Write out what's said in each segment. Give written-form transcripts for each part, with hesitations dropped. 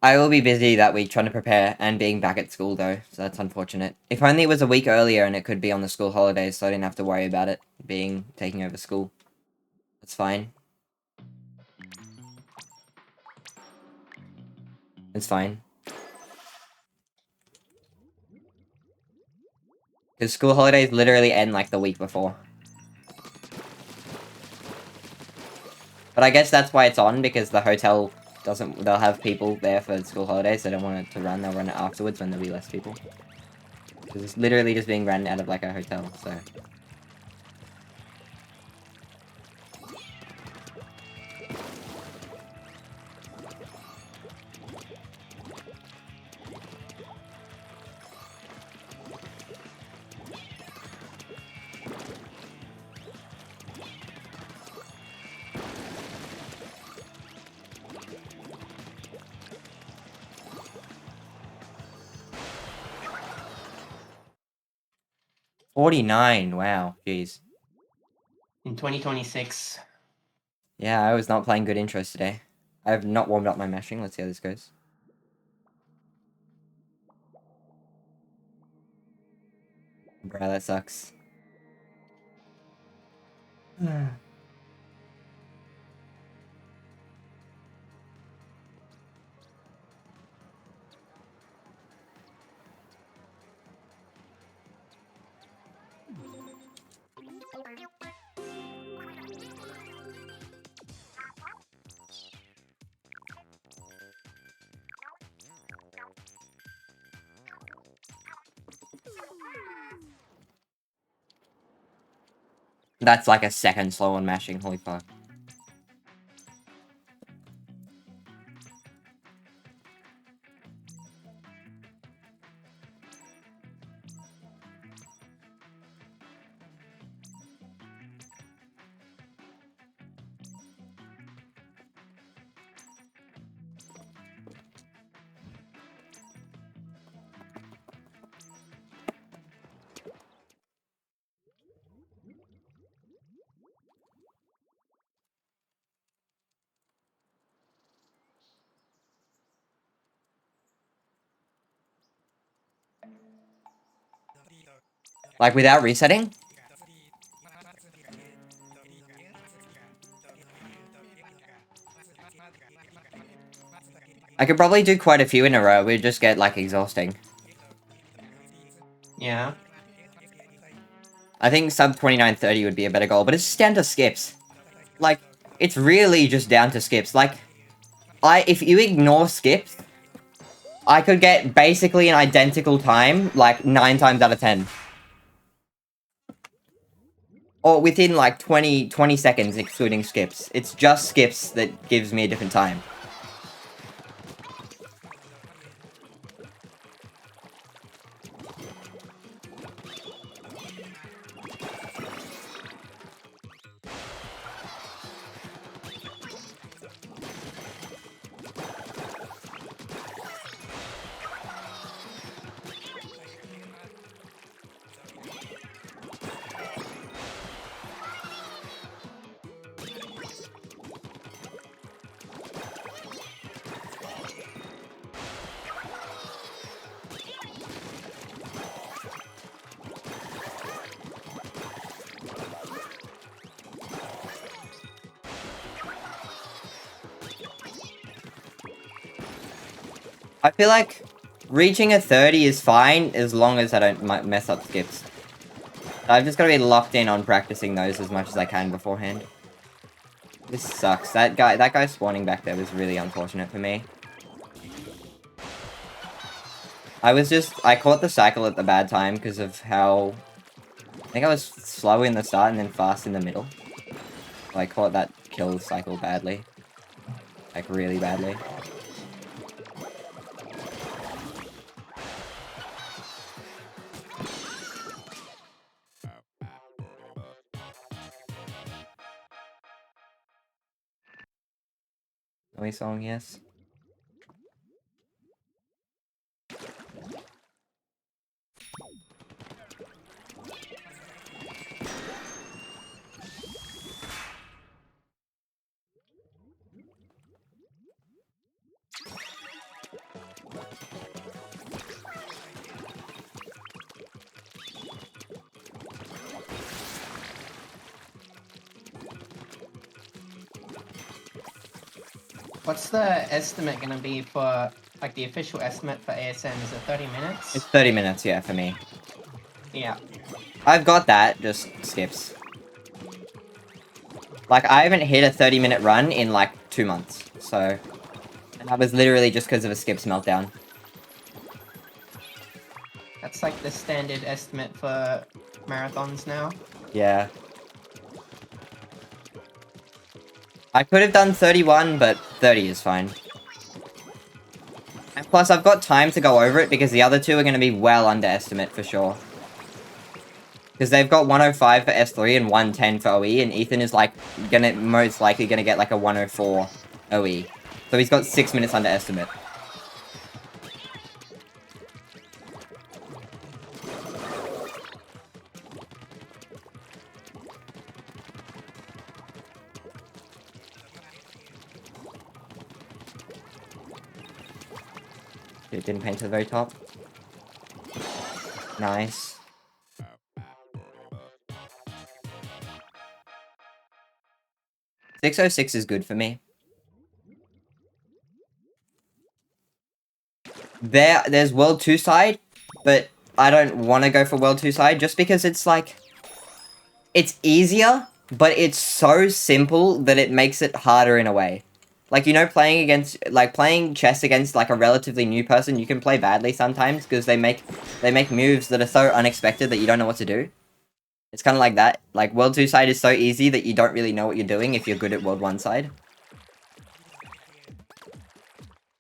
I will be busy that week trying to prepare and being back at school though, so that's unfortunate. If only it was a week earlier and it could be on the school holidays so I didn't have to worry about it being taking over school. That's fine. It's fine. Because school holidays literally end like the week before. But I guess that's why it's on, because the hotel doesn't... They'll have people there for school holidays. They don't want it to run. They'll run it afterwards when there'll be less people. Because it's literally just being run out of like a hotel, so... 49, wow, jeez. In 2026. Yeah, I was not playing good intros today. I have not warmed up my mashing. Let's see how this goes. Bruh, that sucks. 'That's like a second slow on mashing, holy fuck. Like, without resetting? I could probably do quite a few in a row, it would just get, like, exhausting. Yeah. I think sub 2930 would be a better goal, but it's just down to skips. Like, it's really just down to skips. Like, if you ignore skips, I could get basically an identical time, like, 9 times out of 10. Or within, like, 20 seconds, excluding skips. It's just skips that gives me a different time. I feel like reaching a 30 is fine as long as I don't mess up skips. I've just got to be locked in on practicing those as much as I can beforehand. This sucks. That guy spawning back there was really unfortunate for me. I caught the cycle at the bad time because of how... I think I was slow in the start and then fast in the middle. So I caught that kill cycle badly. Like, really badly. Noise song, yes. What's the estimate gonna be for, like, the official estimate for ASM? Is it 30 minutes? It's 30 minutes, yeah, for me. Yeah. I've got that, just skips. Like, I haven't hit a 30-minute run in, like, 2 months, so... And that was literally just because of a skips meltdown. That's like the standard estimate for marathons now. Yeah. I could have done 31, but 30 is fine. And plus, I've got time to go over it because the other two are going to be well under estimate for sure. Because they've got 105 for S3 and 110 for OE, and Ethan is, like, most likely gonna get, like, a 104 OE. So he's got 6 minutes under estimate. It didn't paint to the very top. Nice. .606 is good for me. There's World 2 side, but I don't want to go for World 2 side just because it's like... It's easier, but it's so simple that it makes it harder in a way. Like, you know, playing chess against, like, a relatively new person, you can play badly sometimes, because they make moves that are so unexpected that you don't know what to do. It's kind of like that. Like, World 2 side is so easy that you don't really know what you're doing if you're good at World 1 side.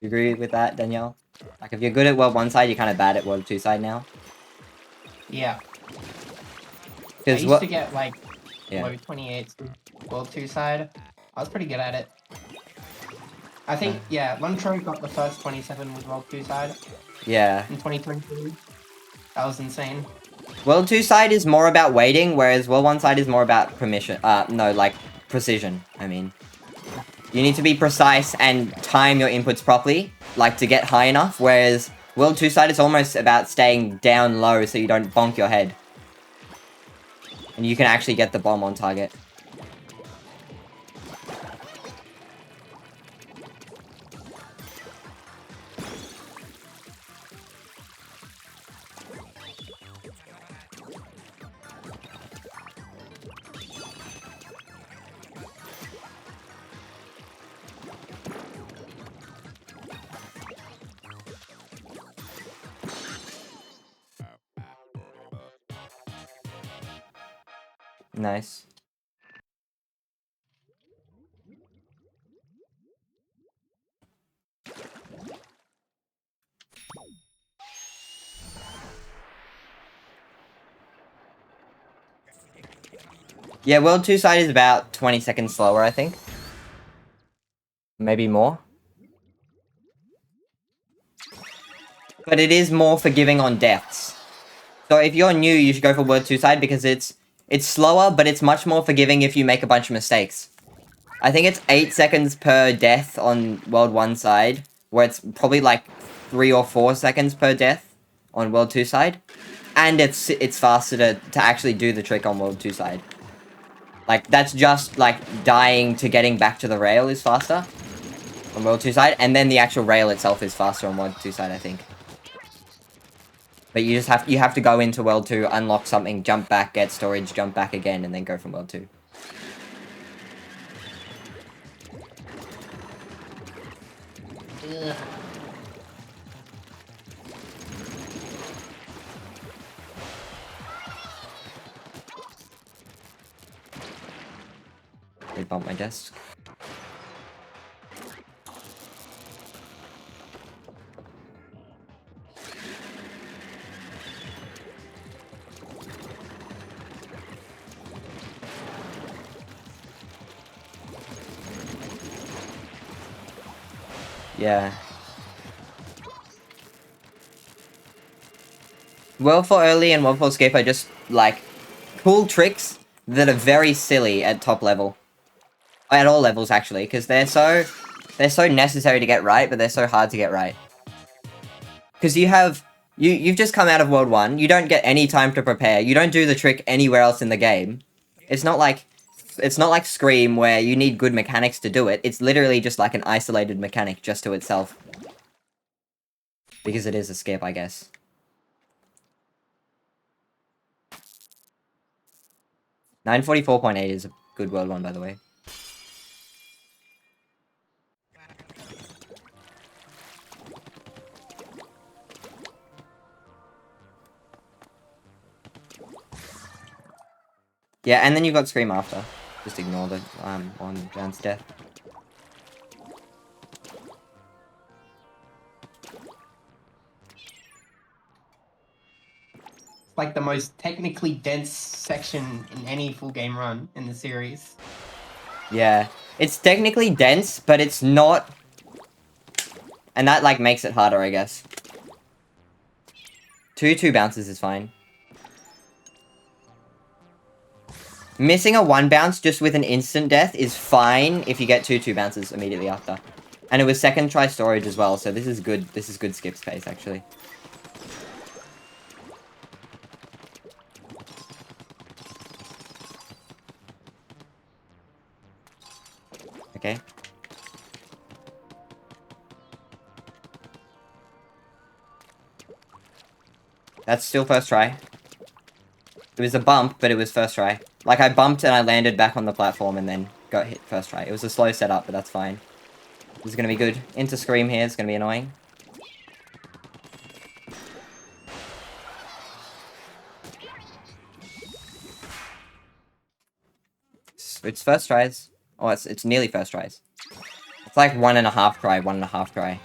You agree with that, Danielle? Like, if you're good at World 1 side, you're kind of bad at World 2 side now. Yeah. I used to get, like, low 28s World 2 side. I was pretty good at it. I think, yeah, Lunchtro got the first 27 with World 2 side. Yeah. In 2022. That was insane. World 2 side is more about waiting, whereas World 1 side is more about precision, I mean. You need to be precise and time your inputs properly, like, to get high enough, whereas World 2 side is almost about staying down low so you don't bonk your head. And you can actually get the bomb on target. Nice. Yeah, World 2 side is about 20 seconds slower, I think. Maybe more. But it is more forgiving on deaths. So if you're new, you should go for World 2 side because it's slower, but it's much more forgiving if you make a bunch of mistakes. I think it's 8 seconds per death on World 1 side, where it's probably like 3 or 4 seconds per death on World 2 side. And it's faster to actually do the trick on World 2 side. Like, that's just, like, dying to getting back to the rail is faster on World 2 side, and then the actual rail itself is faster on World 2 side, I think. But you have to go into World 2, unlock something, jump back, get storage, jump back again, and then go from World 2. Ugh. They bumped my desk. Yeah. Well for early and well for escape are just, like, cool tricks that are very silly at top level. At all levels, actually, because they're so necessary to get right, but they're so hard to get right. Because you've just come out of World 1, you don't get any time to prepare, you don't do the trick anywhere else in the game. It's not like it's not like Scream where you need good mechanics to do it. It's literally just like an isolated mechanic just to itself. Because it is a skip, I guess. $944.8 is a good world one, by the way. Yeah, and then you've got Scream after. Just ignore the on Jan's death. Like the most technically dense section in any full game run in the series. Yeah. It's technically dense, but it's not... And that, like, makes it harder, I guess. 2 bounces is fine. Missing a 1 bounce just with an instant death is fine if you get 2 bounces immediately after. And it was second try storage as well, so this is good. This is good skip space, actually. Okay. That's still first try. It was a bump, but it was first try. Like, I bumped and I landed back on the platform and then got hit first try. It was a slow setup, but that's fine. This is gonna be good. Into Scream here is gonna be annoying. It's first tries. Oh, it's nearly first tries. It's like 1.5 try, 1.5 try.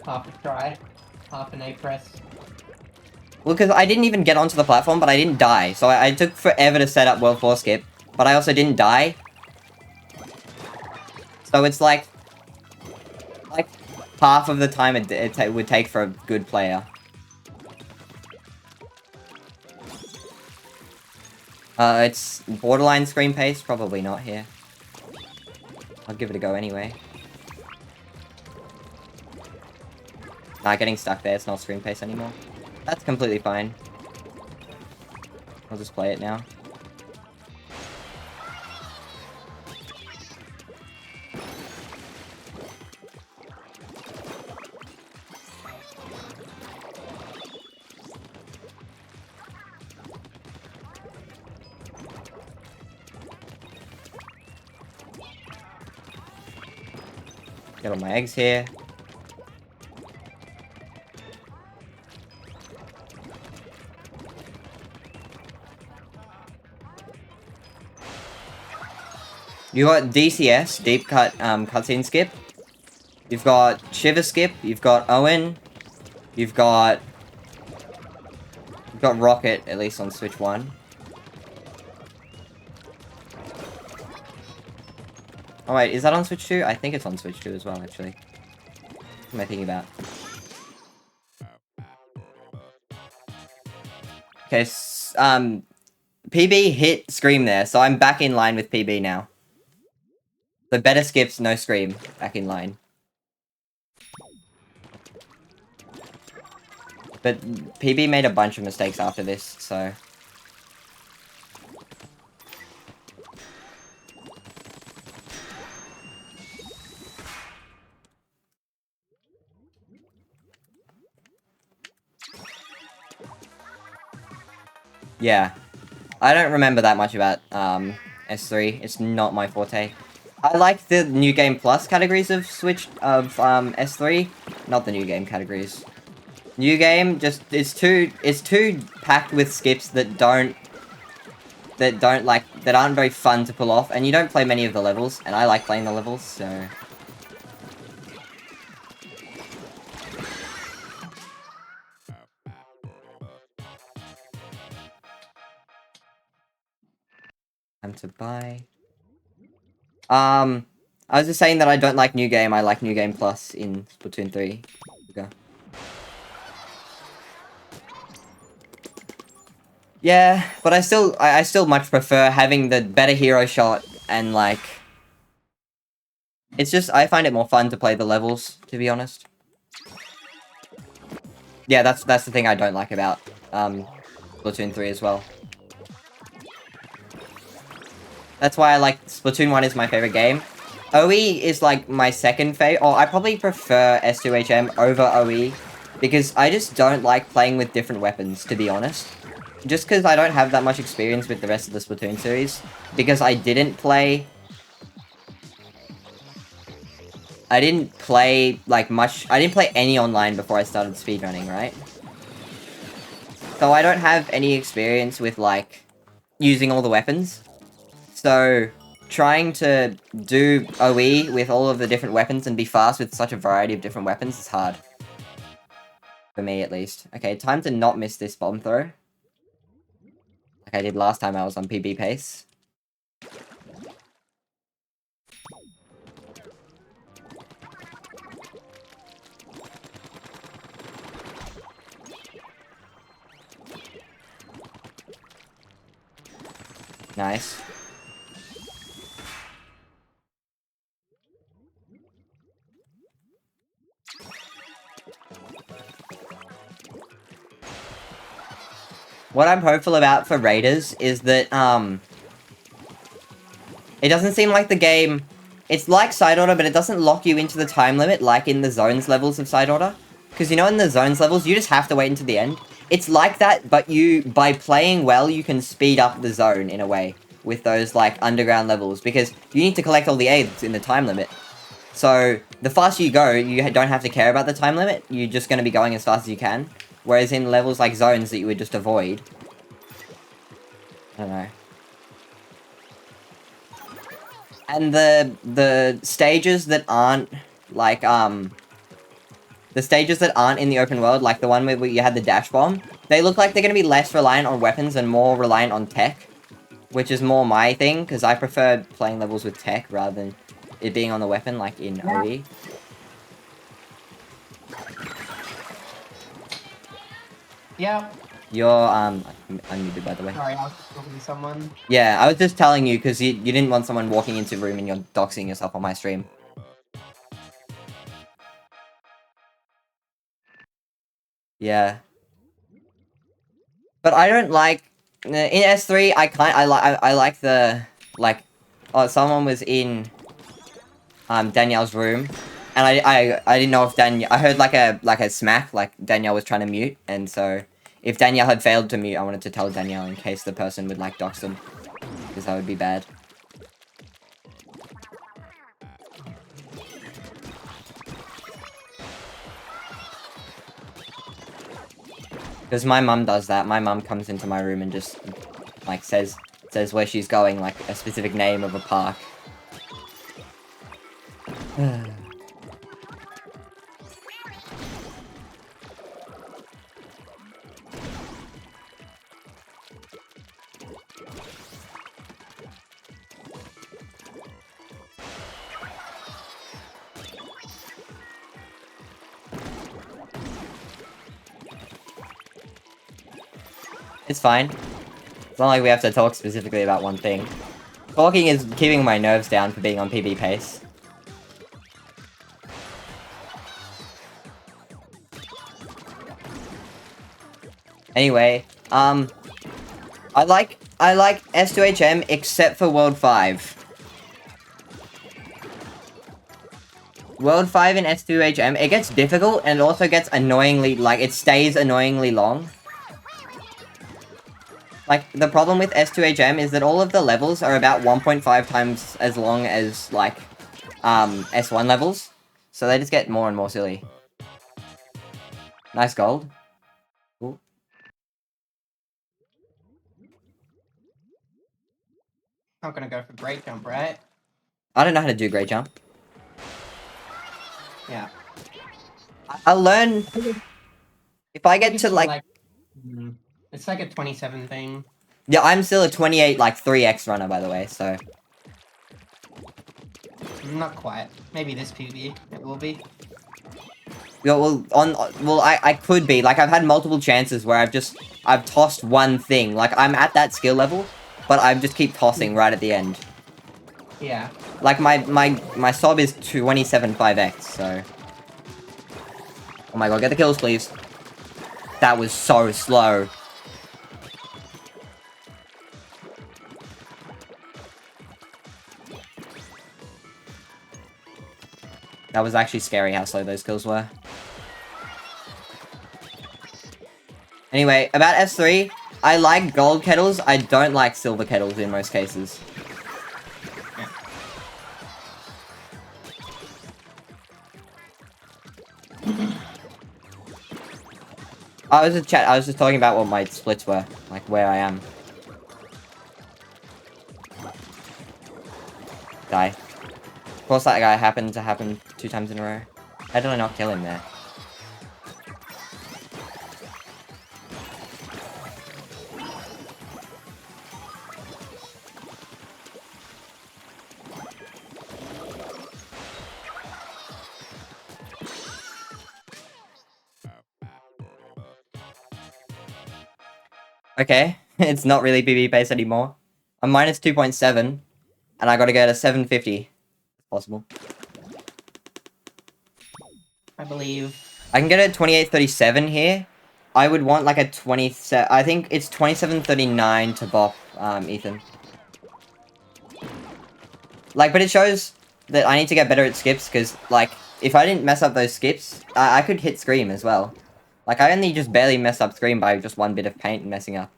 Half a try. Half an A press. Well, because I didn't even get onto the platform, but I didn't die. So I took forever to set up World 4 skip, but I also didn't die. So it's like half of the time it would take for a good player. It's borderline Scream pace, probably not here. I'll give it a go anyway. Nah, getting stuck there, it's not Scream pace anymore. That's completely fine. I'll just play it now. Get all my eggs here. You got DCS, deep cut cutscene skip. You've got Shiver skip. You've got Owen. You've got Rocket, at least on Switch 1. Oh wait, is that on Switch 2? I think it's on Switch 2 as well, actually. What am I thinking about? Okay, PB hit Scream there, so I'm back in line with PB now. So better skips, no Scream. Back in line. But PB made a bunch of mistakes after this, so... Yeah. I don't remember that much about S3. It's not my forte. I like the New Game Plus categories of S3. Not the New Game categories. New Game just it's too packed with skips that aren't very fun to pull off, and you don't play many of the levels, and I like playing the levels, so... Time to buy. I was just saying that I don't like New Game, I like New Game Plus in Splatoon 3. Okay. Yeah, but I still much prefer having the better hero shot and, like... It's just, I find it more fun to play the levels, to be honest. Yeah, that's the thing I don't like about, Splatoon 3 as well. That's why I like Splatoon 1 is my favorite game. OE is like my second favorite, or I probably prefer S2HM over OE, because I just don't like playing with different weapons, to be honest. Just because I don't have that much experience with the rest of the Splatoon series, because I didn't play, like, much, I didn't play any online before I started speedrunning, right? So I don't have any experience with, like, using all the weapons. So, trying to do OE with all of the different weapons and be fast with such a variety of different weapons is hard. For me, at least. Okay, time to not miss this bomb throw. Like I did last time I was on PB pace. Nice. What I'm hopeful about for Raiders is that, it doesn't seem like the game... It's like Side Order, but it doesn't lock you into the time limit like in the Zones levels of Side Order. Because, you know, in the Zones levels, you just have to wait until the end. It's like that, but by playing well, you can speed up the zone, in a way, with those, like, underground levels. Because you need to collect all the aids in the time limit. So, the faster you go, you don't have to care about the time limit. You're just going to be going as fast as you can. Whereas in levels like Zones that you would just avoid... I don't know. And the stages that aren't, like, the stages that aren't in the open world, like the one where you had the dash bomb, they look like they're going to be less reliant on weapons and more reliant on tech. Which is more my thing, because I prefer playing levels with tech rather than it being on the weapon, like in OE. Yeah. You're, unmuted, by the way. Sorry, I was just talking to someone. Yeah, I was just telling you, because you didn't want someone walking into the room and you're doxing yourself on my stream. Yeah. But I don't like... In S3, I like the... Like... Oh, someone was in... Danielle's room. And I didn't know if I heard like a smack, like Danielle was trying to mute, and so if Danielle had failed to mute, I wanted to tell Danielle in case the person would like dox them, because that would be bad. Because my mum does that. My mum comes into my room and just like says where she's going, like a specific name of a park. It's fine. It's not like we have to talk specifically about one thing. Talking is keeping my nerves down for being on PB pace. Anyway, I like S2HM except for World 5. World 5 in S2HM, it gets difficult and it also gets annoyingly, like, it stays annoyingly long. Like, the problem with S2HM is that all of the levels are about 1.5 times as long as, like, S1 levels. So they just get more and more silly. Nice gold. Cool. I'm gonna go for great jump, right? I don't know how to do great jump. Yeah. I'll learn... If I get to, like... It's like a 27 thing. Yeah, I'm still a 28, like, 3x runner, by the way, so... Not quite. Maybe this PB, it will be. Yeah, well, I could be. Like, I've had multiple chances where I've tossed one thing. Like, I'm at that skill level, but I just keep tossing right at the end. Yeah. Like, my sob is 27 5x, so... Oh my god, get the kills, please. That was so slow. That was actually scary how slow those kills were. Anyway, about S3, I like gold kettles, I don't like silver kettles in most cases. I was just talking about what my splits were, like where I am. Die. Of course that guy happened to happen 2 times in a row. How did I not kill him there? Okay, it's not really PvP based anymore. I'm minus 2.7, and I gotta go to 750. Possible. I believe. I can get a 2837 here. I would want like a 27. I think it's 2739 to bop, Ethan. Like, but it shows that I need to get better at skips, because, like, if I didn't mess up those skips, I could hit Scream as well. Like, I only just barely messed up Scream by just one bit of paint and messing up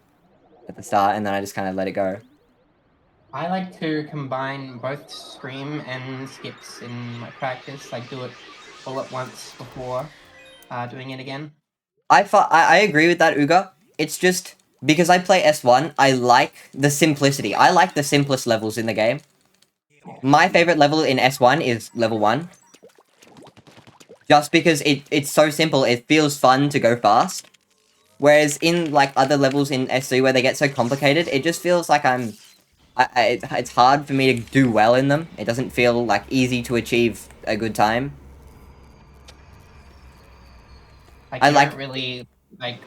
at the start, and then I just kind of let it go. I like to combine both Scream and skips in my practice, like do it all at once before doing it again. I agree with that, Uga. It's just, because I play S1, I like the simplicity. I like the simplest levels in the game. My favorite level in S1 is level 1. Just because it's so simple, it feels fun to go fast. Whereas in, like, other levels in S3 where they get so complicated, it just feels like it's hard for me to do well in them. It doesn't feel, like, easy to achieve a good time. I don't really like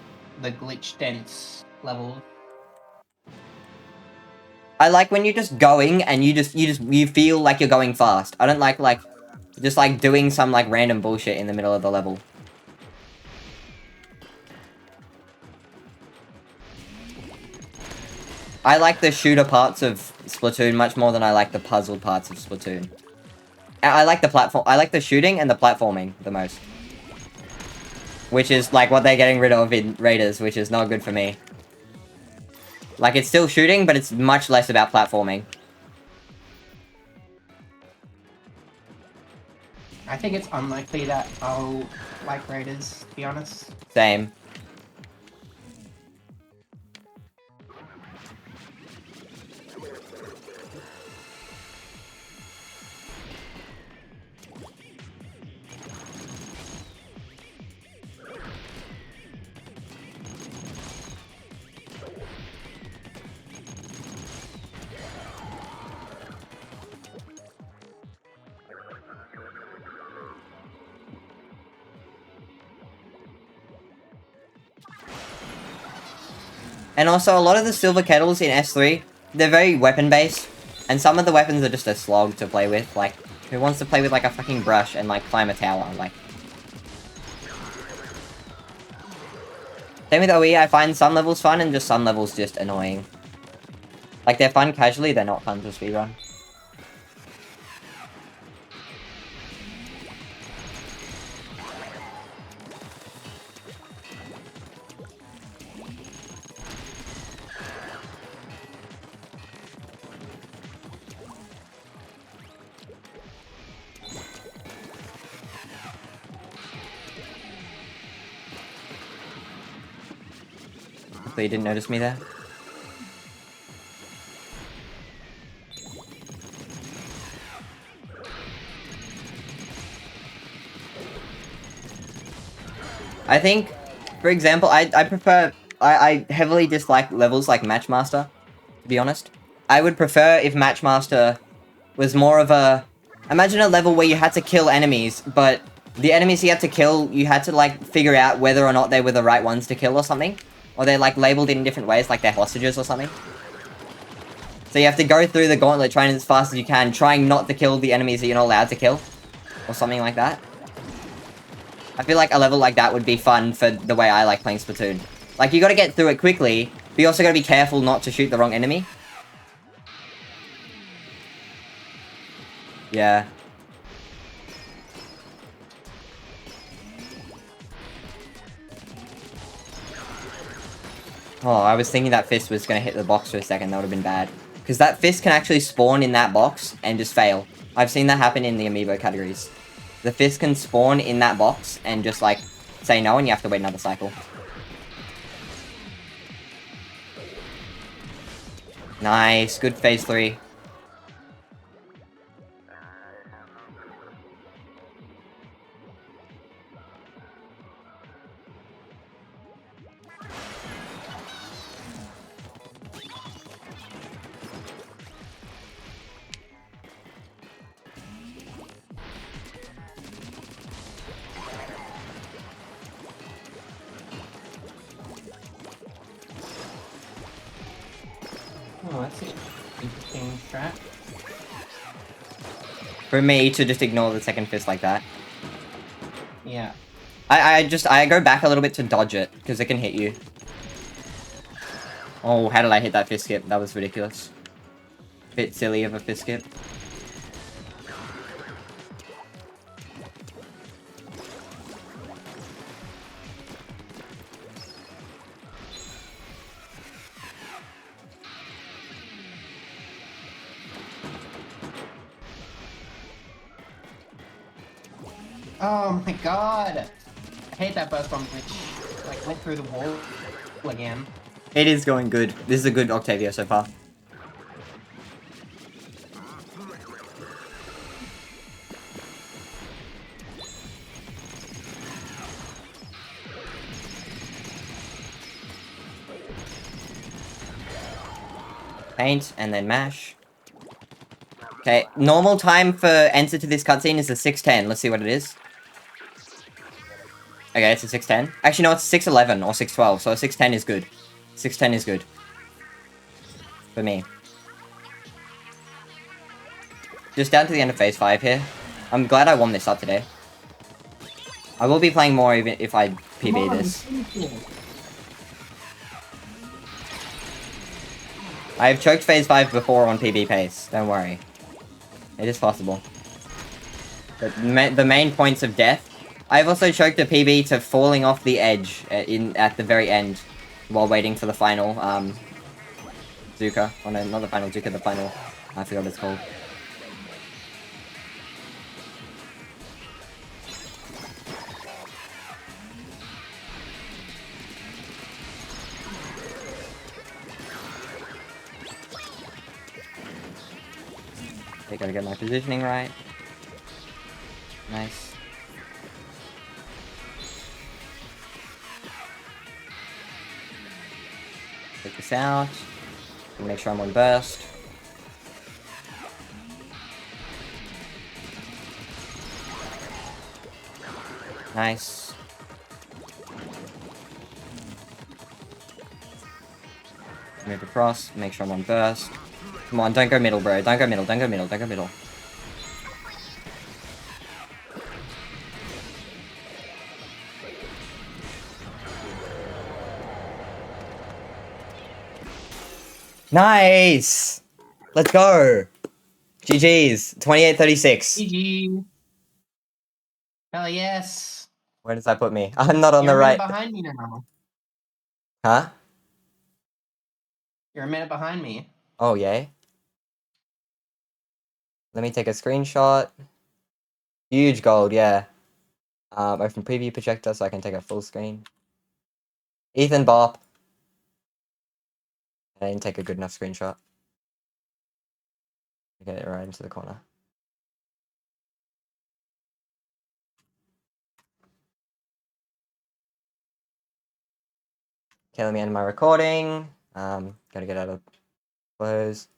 the glitch dense level. I like when you're just going and you feel like you're going fast. I don't like just like doing some like random bullshit in the middle of the level. I like the shooter parts of Splatoon much more than I like the puzzle parts of Splatoon. I like the shooting and the platforming the most. Which is like what they're getting rid of in Raiders, which is not good for me. Like, it's still shooting, but it's much less about platforming. I think it's unlikely that I'll like Raiders, to be honest. Same. And also, a lot of the silver kettles in S3, they're very weapon-based, and some of the weapons are just a slog to play with. Like, who wants to play with, like, a fucking brush and, like, climb a tower? Like... Same with OE, I find some levels fun and just some levels just annoying. Like, they're fun casually, they're not fun to speedrun. So you didn't notice me there? I think, for example, I heavily dislike levels like Matchmaster, to be honest. I would prefer if Matchmaster was more of a... Imagine a level where you had to kill enemies, but the enemies you had to kill, you had to, like, figure out whether or not they were the right ones to kill or something. Or they're, like, labeled in different ways, like they're hostages or something. So you have to go through the gauntlet trying as fast as you can, trying not to kill the enemies that you're not allowed to kill. Or something like that. I feel like a level like that would be fun for the way I like playing Splatoon. Like, you gotta get through it quickly, but you also gotta be careful not to shoot the wrong enemy. Yeah. Oh, I was thinking that fist was going to hit the box for a second. That would have been bad. Because that fist can actually spawn in that box and just fail. I've seen that happen in the amiibo categories. The fist can spawn in that box and just, like, say no, and you have to wait another cycle. Nice. Good phase 3. Oh, that's an interesting strat. For me to just ignore the second fist like that. Yeah. I go back a little bit to dodge it, because it can hit you. Oh, how did I hit that fist skip? That was ridiculous. Bit silly of a fist skip. Oh my god! I hate that burst bomb which, like, went through the wall again. It is going good. This is a good Octavia so far. Paint, and then mash. Okay, normal time for enter to this cutscene is a 6:10. Let's see what it is. Okay, it's a 6:10. Actually, no, it's 6:11 or 6:12, so a 6:10 is good. 6:10 is good. For me. Just down to the end of phase 5 here. I'm glad I warmed this up today. I will be playing more even if I PB this. I have choked phase 5 before on PB pace. Don't worry. It is possible. But the main points of death. I've also choked a PB to falling off the edge at the very end while waiting for the final Zuka. Oh no, not the final Zuka, the final. I forgot what it's called. Okay, gotta get my positioning right. Nice. Take this out. Make sure I'm on burst. Nice. Move across, make sure I'm on burst. Come on, don't go middle, bro. Don't go middle, don't go middle, don't go middle. Nice! Let's go! GG's. 28-36. GG. Hell yes. Where does that put me? I'm not on You're the a minute right. behind me now. Huh? You're a minute behind me. Oh, yay. Let me take a screenshot. Huge gold, yeah. Open preview projector so I can take a full screen. Ethan Bop. I didn't take a good enough screenshot. Get it right into the corner. Okay, let me end my recording. Gotta get out of close.